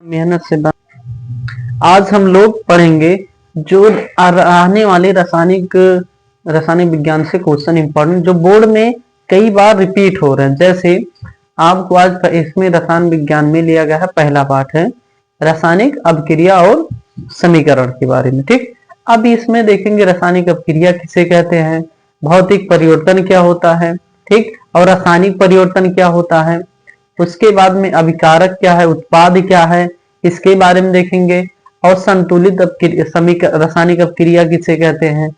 मेहनत से आज हम लोग पढ़ेंगे जो आने वाले रासायनिक विज्ञान से क्वेश्चन इंपॉर्टेंट जो बोर्ड में कई बार रिपीट हो रहे हैं। जैसे आपको आज इसमें रसायन विज्ञान में लिया गया है, पहला पाठ है रासायनिक अभिक्रिया और समीकरण के बारे में। ठीक, अब इसमें देखेंगे रासायनिक अभिक्रिया किसे कहते हैं, भौतिक परिवर्तन क्या होता है, ठीक, और रासायनिक परिवर्तन क्या होता है। उसके बाद में अभिकारक क्या है, उत्पाद क्या है, इसके बारे में देखेंगे। और संतुलित रासायनिक अपक्रिया किसे कहते हैं,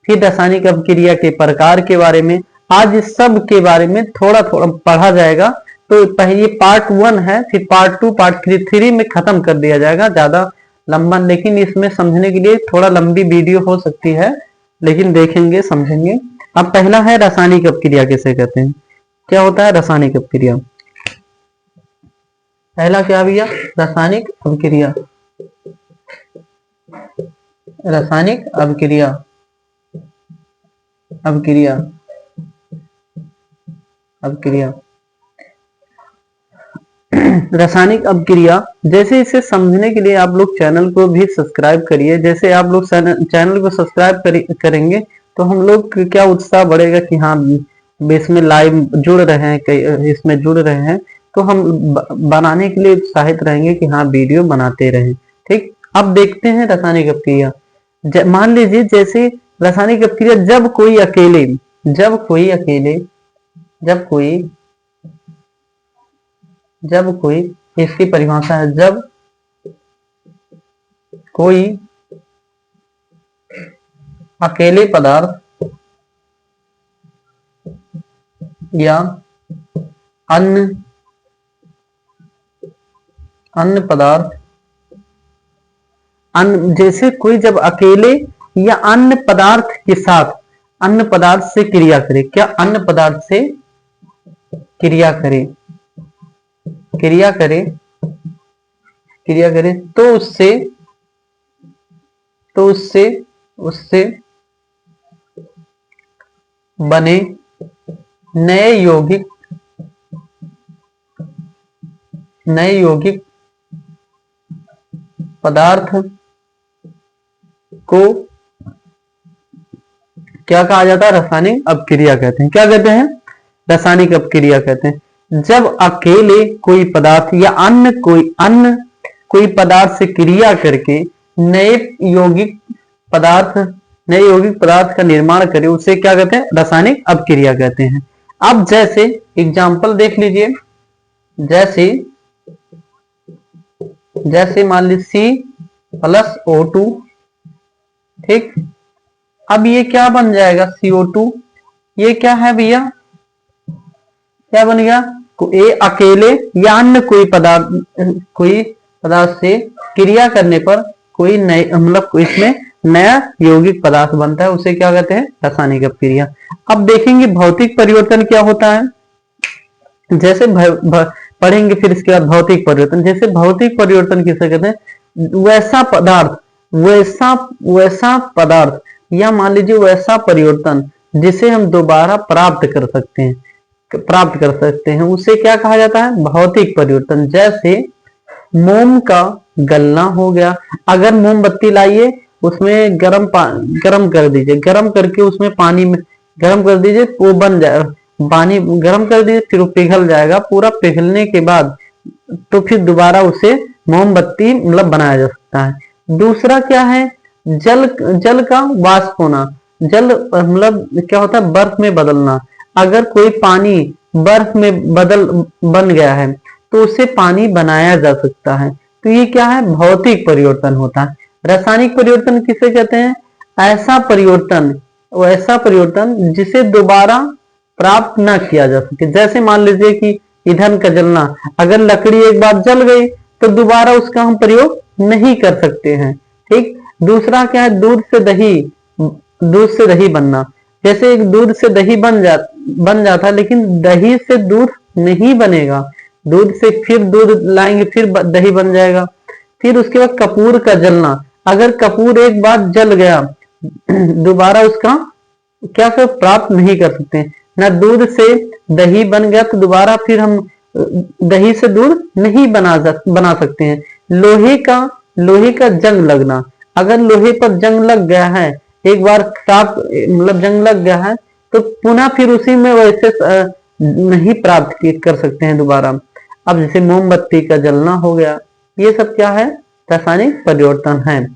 फिर रासायनिक अपक्रिया के प्रकार के बारे में आज इस सब के बारे में थोड़ा थोड़ा पढ़ा जाएगा। तो पहले पार्ट 1 है, फिर पार्ट 2 पार्ट 3 में खत्म कर दिया जाएगा, ज्यादा लंबा, लेकिन इसमें समझने के लिए थोड़ा लंबी वीडियो हो सकती है, लेकिन देखेंगे समझेंगे। अब पहला है रासायनिक अपक्रिया किसे कहते हैं, क्या होता है रासायनिक अपक्रिया। पहला क्या भैया, रासायनिक अभिक्रिया। रासायनिक अभिक्रिया, अभिक्रिया, अभिक्रिया, रासायनिक अभिक्रिया। जैसे इसे समझने के लिए आप लोग चैनल को भी सब्सक्राइब करिए। जैसे आप लोग चैनल को सब्सक्राइब करेंगे तो हम लोग क्या उत्साह बढ़ेगा कि हाँ इसमें लाइव जुड़ रहे हैं, इसमें जुड़ रहे हैं, तो हम बनाने के लिए उत्साहित रहेंगे कि हाँ वीडियो बनाते रहें। ठीक, अब देखते हैं रासायनिक अपक्रिया। मान लीजिए जैसे रासायनिक अपक्रिया जब कोई अकेले, इसकी परिभाषा है, जब कोई अकेले पदार्थ या अन्य पदार्थ, जैसे कोई जब अकेले या अन्य पदार्थ के साथ अन्य पदार्थ से क्रिया करे, क्या अन्य पदार्थ से क्रिया करे तो उससे बने नए यौगिक पदार्थ को क्या कहा जाता है, रासायनिक अपक्रिया कहते हैं। क्या कहते हैं, रासायनिक अपक्रिया कहते हैं। जब अकेले कोई पदार्थ या अन्य कोई पदार्थ से क्रिया करके नए यौगिक पदार्थ का निर्माण करे, उसे क्या कहते हैं, रासायनिक अपक्रिया कहते हैं। अब जैसे एग्जांपल देख लीजिए, जैसे मान लीजिए C+O2, ठीक, अब ये क्या बन जाएगा, CO2, ये क्या है भैया, क्या बन गया, ये अकेले या अन्य कोई पदार्थ से क्रिया करने पर कोई नए मतलब इसमें नया यौगिक पदार्थ बनता है, उसे क्या कहते हैं, रासायनिक अपक्रिया। अब देखेंगे भौतिक परिवर्तन क्या होता है, जैसे पढ़ेंगे, फिर इसके बाद भौतिक परिवर्तन। जैसे भौतिक परिवर्तन किसे कहते हैं, वैसा पदार्थ या मान लीजिए वैसा परिवर्तन जिसे हम दोबारा प्राप्त कर सकते हैं, उसे क्या कहा जाता है, भौतिक परिवर्तन। जैसे मोम का गलना हो गया, अगर मोमबत्ती लाइए, उसमें गरम कर दीजिए, गरम करके उसमें पानी में गरम कर दीजिए, वो बन जाए, पानी गरम कर दीजिए, फिर वो पिघल जाएगा। पूरा पिघलने के बाद तो फिर दोबारा उसे मोमबत्ती मतलब बनाया जा सकता है। दूसरा क्या है, जल का वाष्प होना, जल मतलब क्या होता है, बर्फ में बदलना। अगर कोई पानी बर्फ में बन गया है तो उसे पानी बनाया जा सकता है, तो ये क्या है, भौतिक परिवर्तन होता है। रासायनिक परिवर्तन किसे कहते हैं, ऐसा परिवर्तन जिसे दोबारा प्राप्त ना किया जा सके। जैसे मान लीजिए कि ईंधन का जलना, अगर लकड़ी एक बार जल गई तो दोबारा उसका हम प्रयोग नहीं कर सकते हैं। ठीक, दूसरा क्या है, दूध से दही बनना। जैसे एक दूध से दही बन जाता है, लेकिन दही से दूध नहीं बनेगा, दूध से फिर दूध लाएंगे, फिर दही बन जाएगा। फिर उसके बाद कपूर का जलना, अगर कपूर एक बार जल गया दोबारा उसका क्या प्राप्त नहीं कर सकते ना, दूध से दही बन गया तो दोबारा फिर हम दही से दूध नहीं बना सकते हैं। लोहे का जंग लगना, अगर लोहे पर जंग लग गया है, एक बार खराब मतलब जंग लग गया है, तो पुनः फिर उसी में वैसे नहीं प्राप्त कर सकते हैं दोबारा। अब जैसे मोमबत्ती का जलना हो गया, ये सब क्या है, रासायनिक परिवर्तन है।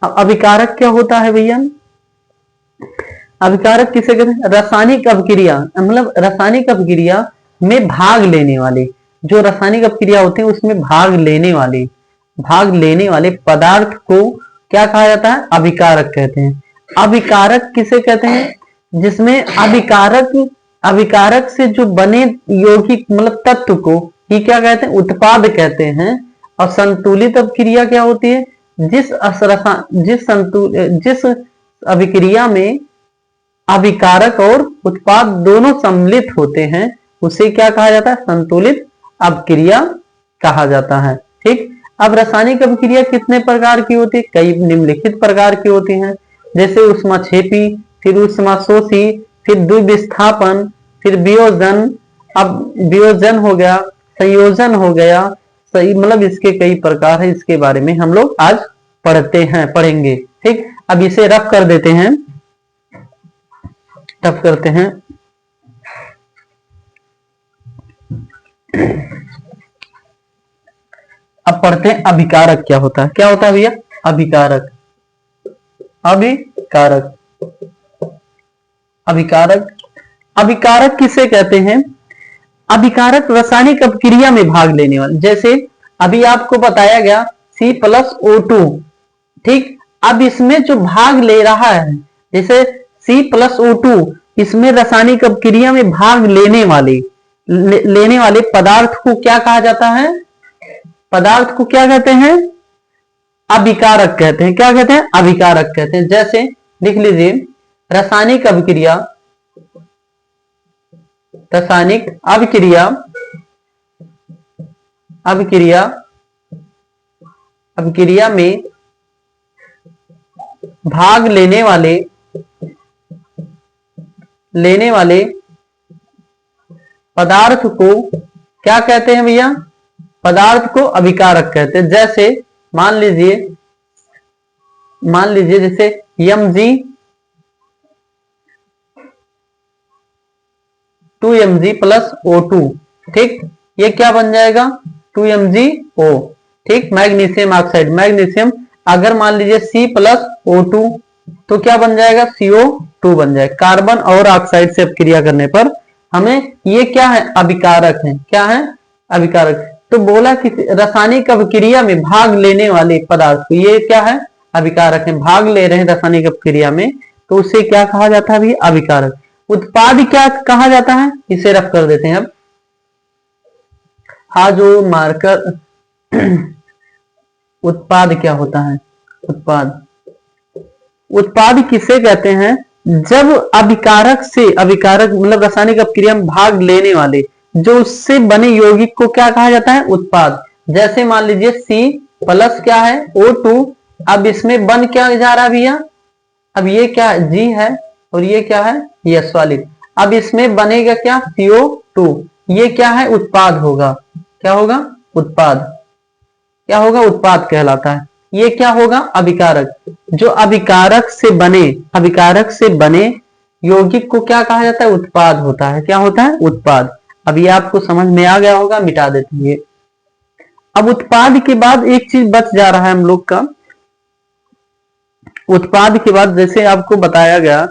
अब अभिकारक क्या होता है भैया, अभिकारक किसे कहते हैं, रासायनिक अपक्रिया, मतलब रासायनिक अपक्रिया में भाग लेने वाले, जो रासायनिक अपक्रिया होते हैं उसमें भाग लेने वाले पदार्थ को क्या कहा जाता है, अभिकारक कहते हैं। अभिकारक किसे कहते हैं, जिसमें अभिकारक से जो बने यौगिक मतलब तत्व को ये क्या कहते हैं, उत्पाद कहते हैं। और संतुलित अपक्रिया क्या होती है, जिस अभिक्रिया में अभिकारक और उत्पाद दोनों सम्मिलित होते हैं, उसे क्या कहा जाता है, संतुलित अपक्रिया कहा जाता है। ठीक, अब रासायनिक अपक्रिया कितने प्रकार की होती है, कई निम्नलिखित प्रकार की होती हैं, जैसे ऊष्माक्षेपी, फिर ऊष्माशोषी, फिर द्विविस्थापन, फिर वियोजन। अब वियोजन हो गया, संयोजन हो गया, सही मतलब इसके कई प्रकार है, इसके बारे में हम लोग आज पढ़ेंगे। ठीक, अब इसे रफ कर देते हैं, रफ करते हैं। अब पढ़ते हैं अभिकारक क्या होता है, क्या होता है भैया, अभिकारक। अभिकारक अभिकारक अभिकारक किसे कहते हैं, अभिकारक रासायनिक अपक्रिया में भाग लेने वाले, जैसे अभी आपको बताया गया C+O2, ठीक। अब इसमें जो भाग ले रहा है, जैसे C+O2, इसमें रासायनिक अपक्रिया में भाग लेने वाले पदार्थ को क्या कहा जाता है, पदार्थ को क्या कहते हैं, अभिकारक कहते हैं। क्या कहते हैं, अभिकारक कहते हैं। जैसे लिख लीजिए, रासायनिक अभिक्रिया अभिक्रिया में भाग लेने वाले पदार्थ को क्या कहते हैं भैया, पदार्थ को अभिकारक कहते हैं। जैसे मान लीजिए जैसे Mg2Mg+O2, ठीक, ये क्या बन जाएगा, 2MgO, ठीक। मैग्नीशियम ऑक्साइड, मैग्नीशियम, अगर मान लीजिए C+O2 तो क्या बन जाएगा, CO2 बन जाएगा। कार्बन और ऑक्साइड से क्रिया करने पर हमें ये क्या है, अभिकारक है। क्या है, अभिकारक। तो बोला कि रासायनिक अभिक्रिया में भाग लेने वाले पदार्थ को ये क्या है, अभिकारक है। भाग ले रहे हैं रासायनिक अभिक्रिया में, तो उसे क्या कहा जाता है, अभिकारक। उत्पाद क्या कहा जाता है, इसे रफ कर देते हैं। अब हाँ, जो मार्कर उत्पाद क्या होता है, उत्पाद किसे कहते हैं, जब अभिकारक मतलब रासायनिक अपक्रिया में भाग लेने वाले जो उससे बने यौगिक को क्या कहा जाता है, उत्पाद। जैसे मान लीजिए C+ क्या है, O2, अब इसमें बन क्या जा रहा है भैया, अब ये क्या G है और ये क्या है, S वाली। अब इसमें बनेगा क्या, CO2, ये क्या है, उत्पाद होगा। क्या होगा, उत्पाद। क्या होगा, उत्पाद कहलाता है। ये क्या होगा, अभिकारक। जो अभिकारक से बने यौगिक को क्या कहा जाता है, उत्पाद होता है। क्या होता है, उत्पाद। अब ये आपको समझ में आ गया होगा, मिटा देते हैं। अब उत्पाद के बाद एक चीज बच जा रहा है हम लोग का। उत्पाद के बाद जैसे आपको बताया गया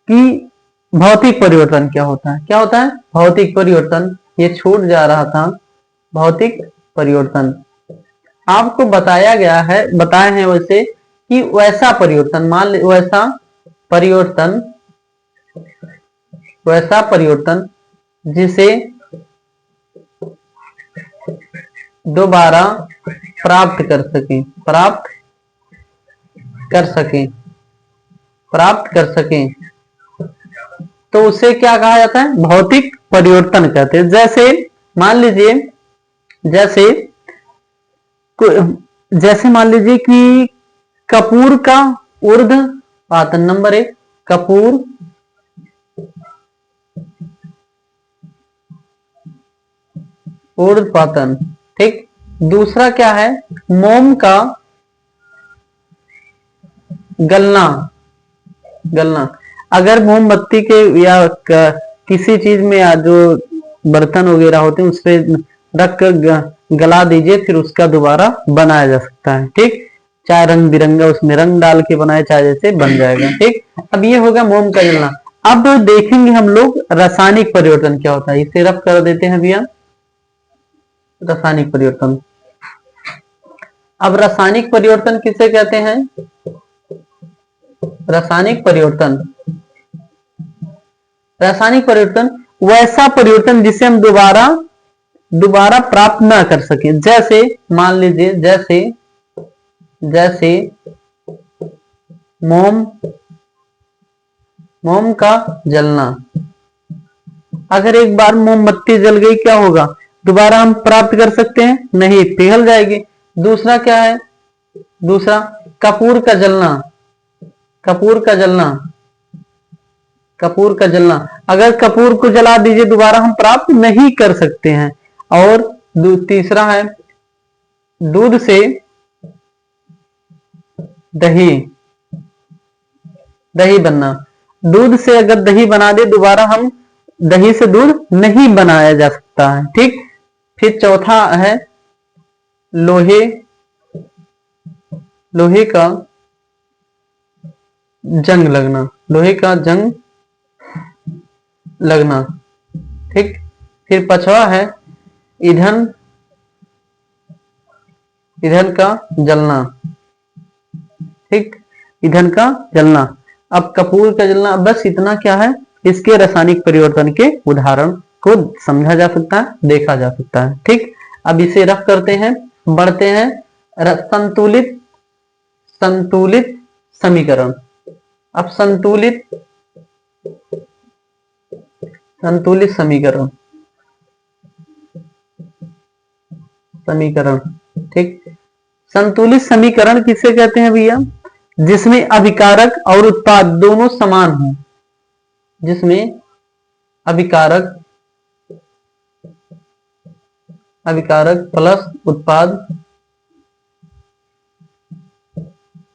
कि भौतिक परिवर्तन क्या होता है, क्या होता है, भौतिक परिवर्तन, ये छूट जा रहा था। भौतिक परिवर्तन आपको बताए हैं वैसे कि वैसा परिवर्तन जिसे दोबारा प्राप्त कर सकें, तो उसे क्या कहा जाता है, भौतिक परिवर्तन कहते हैं। जैसे मान लीजिए जैसे मान लीजिए कि कपूर का ऊर्ध्वपातन, नंबर 1, कपूर ऊर्ध्वपातन, ठीक। दूसरा क्या है, मोम का गलना। गलना, अगर मोमबत्ती के या किसी चीज में या जो बर्तन वगैरह होते हैं उस पे रख कर गला दीजिए, फिर उसका दोबारा बनाया जा सकता है। ठीक, चाहे रंग बिरंगा उसमें रंग डाल के बनाए, चाहे जैसे बन जाएगा। ठीक, अब ये होगा मोम का जलना। अब देखेंगे हम लोग रासायनिक परिवर्तन क्या होता है, इसे रफ कर देते हैं भैया। रासायनिक परिवर्तन, अब रासायनिक परिवर्तन किसे कहते हैं? रासायनिक परिवर्तन, रासायनिक परिवर्तन वैसा परिवर्तन जिसे हम दोबारा प्राप्त ना कर सके। जैसे मान लीजिए, जैसे मोम का जलना। अगर एक बार मोमबत्ती जल गई, क्या होगा? दोबारा हम प्राप्त कर सकते हैं? नहीं, पिघल जाएगी। दूसरा क्या है? दूसरा कपूर का जलना। कपूर का जलना, कपूर का जलना, अगर कपूर को जला दीजिए दोबारा हम प्राप्त नहीं कर सकते हैं। और तीसरा है दूध से दही, दही बनना। दूध से अगर दही बना दे, दोबारा हम दही से दूध नहीं बनाया जा सकता है। ठीक, फिर चौथा है लोहे का जंग लगना। लोहे का जंग लगना। ठीक, फिर पांचवा है ईंधन का जलना। ठीक, ईंधन का जलना। अब कपूर का जलना, बस इतना क्या है, इसके रासायनिक परिवर्तन के उदाहरण को समझा जा सकता है, देखा जा सकता है। ठीक, अब इसे रफ करते हैं, बढ़ते हैं। संतुलित समीकरण। अब संतुलित समीकरण, ठीक, संतुलित समीकरण किसे कहते हैं भैया? जिसमें अभिकारक और उत्पाद दोनों समान हो। जिसमें अभिकारक प्लस उत्पाद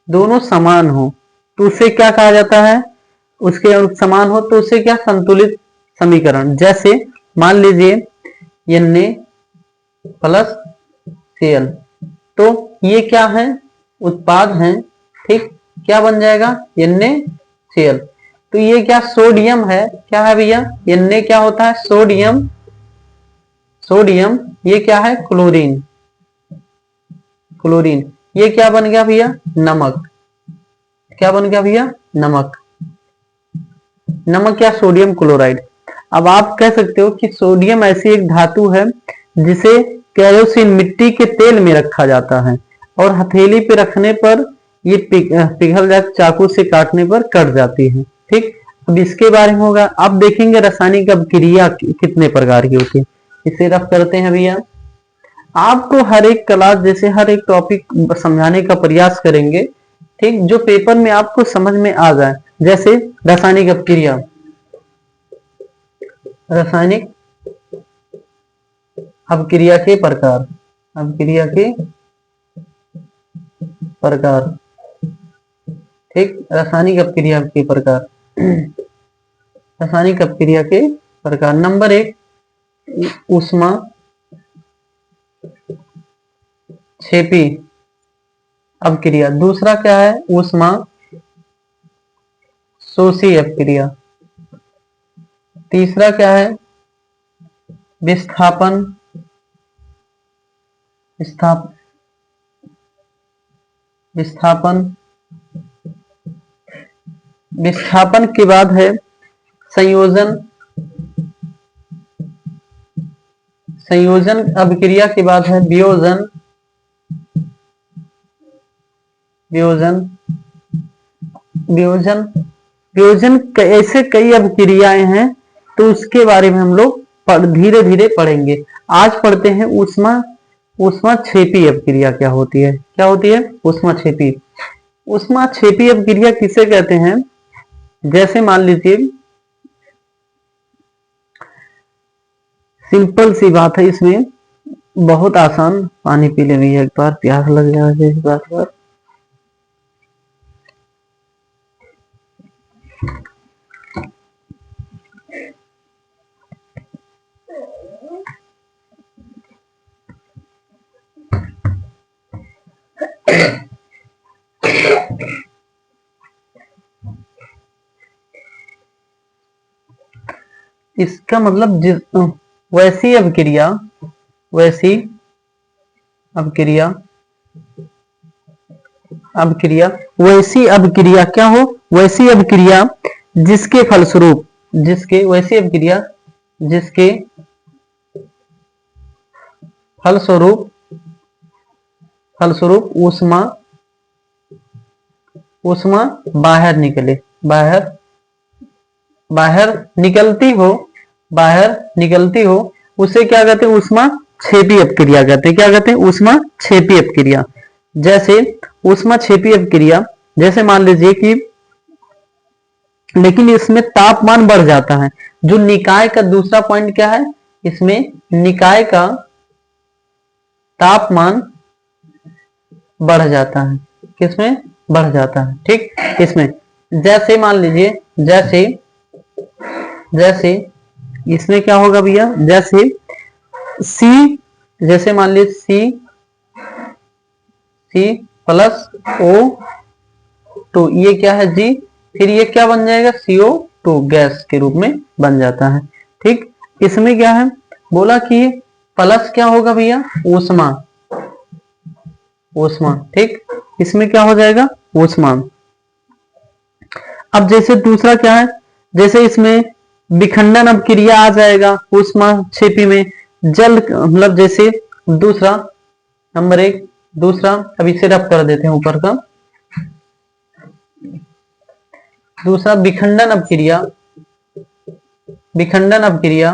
दोनों समान हो, तो उसे क्या कहा जाता है? उसके समान हो तो उसे क्या? संतुलित समीकरण। जैसे मान लीजिए Na प्लस Cl, तो ये क्या है? उत्पाद हैं। ठीक, क्या बन जाएगा? NaCl। तो ये क्या? सोडियम है। क्या है भैया? Na क्या होता है? सोडियम। ये क्या है? क्लोरीन। ये क्या बन गया भैया? नमक। क्या बन गया भैया? नमक। या सोडियम क्लोराइड। अब आप कह सकते हो कि सोडियम ऐसी एक धातु है जिसे केरोसिन मिट्टी के तेल में रखा जाता है और हथेली पे रखने पर ये पिघल जाकर चाकू से काटने पर कट जाती है। ठीक, अब इसके बारे में होगा। अब देखेंगे रासायनिक अभिक्रिया कितने प्रकार की होती है, इसे रफ करते हैं भैया। आपको हर एक क्लास जैसे हर एक टॉपिक समझाने का प्रयास करेंगे, ठीक, जो पेपर में आपको समझ में आ जाए। जैसे रासायनिक अभिक्रिया, रासायनिक अभिक्रिया के प्रकार, ठीक, रासायनिक अभिक्रिया के प्रकार। रासायनिक अभिक्रिया के प्रकार, नंबर 1 ऊष्मा क्षेपी अभिक्रिया। दूसरा क्या है? ऊष्मा शोषी अभिक्रिया। तीसरा क्या है? विस्थापन विस्थापन के बाद है संयोजन अभिक्रिया के बाद है वियोजन ऐसे कई अभिक्रियाएं हैं, तो उसके बारे में हम लोग धीरे धीरे पढ़ेंगे। आज पढ़ते हैं ऊष्मा क्षेपी अभिक्रिया क्या होती है। क्या होती है? ऊष्मा क्षेपी अभिक्रिया किसे कहते हैं? जैसे मान लीजिए, सिंपल सी बात है, इसमें बहुत आसान, पानी पी ले भैया एक बार, प्यास लग जाए इस बात पर। इसका मतलब वैसी अभिक्रिया, वैसी अभिक्रिया, अभिक्रिया, वैसी अभिक्रिया क्या हो, वैसी अभिक्रिया जिसके फलस्वरूप, जिसके, वैसी अभिक्रिया जिसके फलस्वरूप, फलस्वरूप ऊष्मा, ऊष्मा बाहर निकले, बाहर, बाहर निकलती हो, बाहर निकलती हो, उसे क्या कहते हैं, ऊष्मा क्षेपी अपक्रिया कहते हैं। क्या कहते हैं, ऊष्मा क्षेपी अपक्रिया। जैसे ऊष्मा क्षेपी अपक्रिया, जैसे मान लीजिए कि, लेकिन इसमें तापमान बढ़ जाता है। जो निकाय का दूसरा पॉइंट क्या है, इसमें निकाय का तापमान बढ़ जाता है, किसमें बढ़ जाता है, ठीक, इसमें। जैसे मान लीजिए, जैसे, जैसे इसमें क्या होगा भैया, जैसे C, जैसे मान लीजिए C प्लस O2, ये क्या है G, फिर ये क्या बन जाएगा, CO2 गैस के रूप में बन जाता है, ठीक। इसमें क्या है, बोला कि प्लस क्या होगा भैया, ऊष्मा, ऊष्मा, ठीक, इसमें क्या हो जाएगा, ऊष्मा। अब जैसे दूसरा क्या है, जैसे इसमें विखंडन अपक्रिया आ जाएगा ऊष्मा क्षेपी में, जल, मतलब जैसे दूसरा नंबर 1, दूसरा, अब इसे रब कर देते हैं ऊपर का, दूसरा विखंडन अपक्रिया, विखंडन अपक्रिया,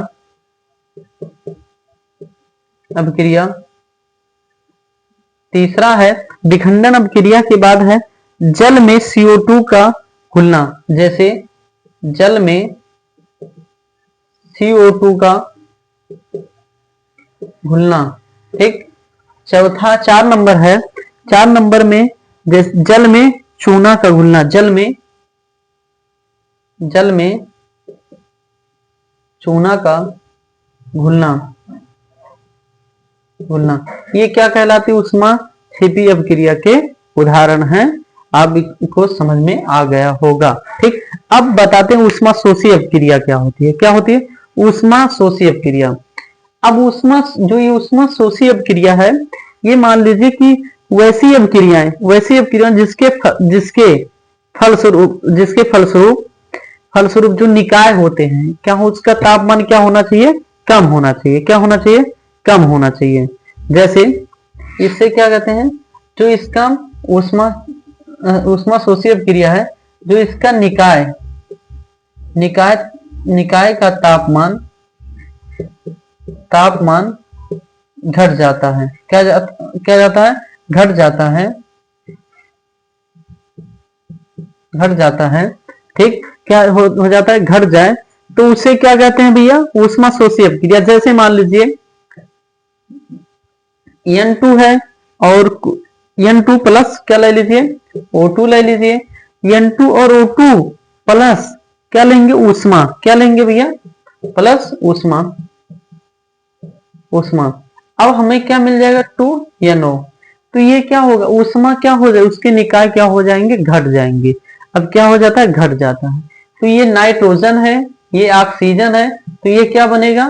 अपक्रिया। तीसरा है विखंडन अपक्रिया के बाद है जल में CO2 का घुलना, जैसे जल में CO2 का घुलना, ठीक। चौथा 4 नंबर है, 4 नंबर में जल में चूना का घुलना, जल में, जल में चूना का घुलना, घुलना, ये क्या कहलाती है, ऊष्मा क्षेपी अपक्रिया के उदाहरण हैं। आप इसको समझ में आ गया होगा, ठीक। अब बताते हैं ऊष्मा शोषी अपक्रिया क्या होती है, क्या होती है, ऊष्मा शोषी अपक्रिया। अब ऊष्मा, जो ये ऊष्मा शोषी अपक्रिया है, ये मान लीजिए कि वैसी अपक्रियाएं, वैसी अपक्रिया जिसके जिसके फलस्वरूप, जिसके फलस्वरूप, फलस्वरूप जो निकाय होते हैं, क्या हो, उसका तापमान क्या होना चाहिए, कम होना चाहिए, क्या होना चाहिए, कम होना चाहिए। जैसे इससे क्या कहते हैं, जो इसका ऊष्मा, ऊष्मा शोषी अपक्रिया है, जो इसका निकाय, निकाय, निकाय का तापमान, तापमान घट जाता है, क्या क्या जाता है, घट जाता है, घट जाता है, ठीक। क्या हो जाता है, घट जाए, तो उसे क्या कहते हैं भैया, ऊष्मा शोषी अपक्रिया। जैसे मान लीजिए N2 है और N2 प्लस क्या ले लीजिए, O2 ले लीजिए, N2 और O2 प्लस क्या लेंगे, ऊष्मा, क्या लेंगे भैया, प्लस ऊष्मा, ऊष्मा। अब हमें क्या मिल जाएगा, 2NO। तो ये क्या होगा, ऊष्मा क्या हो जाए, उसके निकाय क्या हो जाएंगे, घट जाएंगे। अब क्या हो जाता है, घट जाता है, तो ये नाइट्रोजन है, ये ऑक्सीजन है, तो ये क्या बनेगा,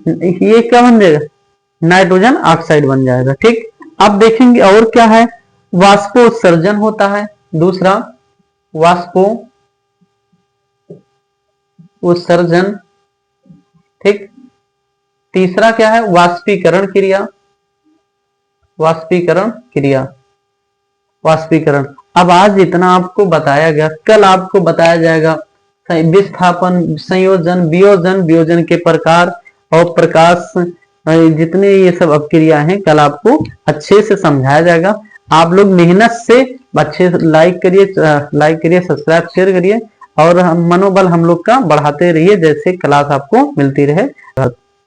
ये क्या बन जाएगा, नाइट्रोजन ऑक्साइड बन जाएगा, ठीक। अब देखेंगे और क्या है, वाष्पोत्सर्जन होता है, दूसरा वाष्पो उत्सर्जन, ठीक। तीसरा क्या है, वाष्पीकरण क्रिया, वाष्पीकरण क्रिया, वाष्पीकरण। अब आज इतना आपको बताया गया, कल आपको बताया जाएगा विस्थापन, संयोजन, वियोजन, वियोजन के प्रकार और प्रकाश, जितने ये सब अपक्रिया हैं, कल आपको अच्छे से समझाया जाएगा। आप लोग मेहनत से अच्छे से लाइक करिए, लाइक करिए, सब्सक्राइब, शेयर करिए, और मनोबल हम लोग का बढ़ाते रहिए, जैसे क्लास आपको मिलती रहे।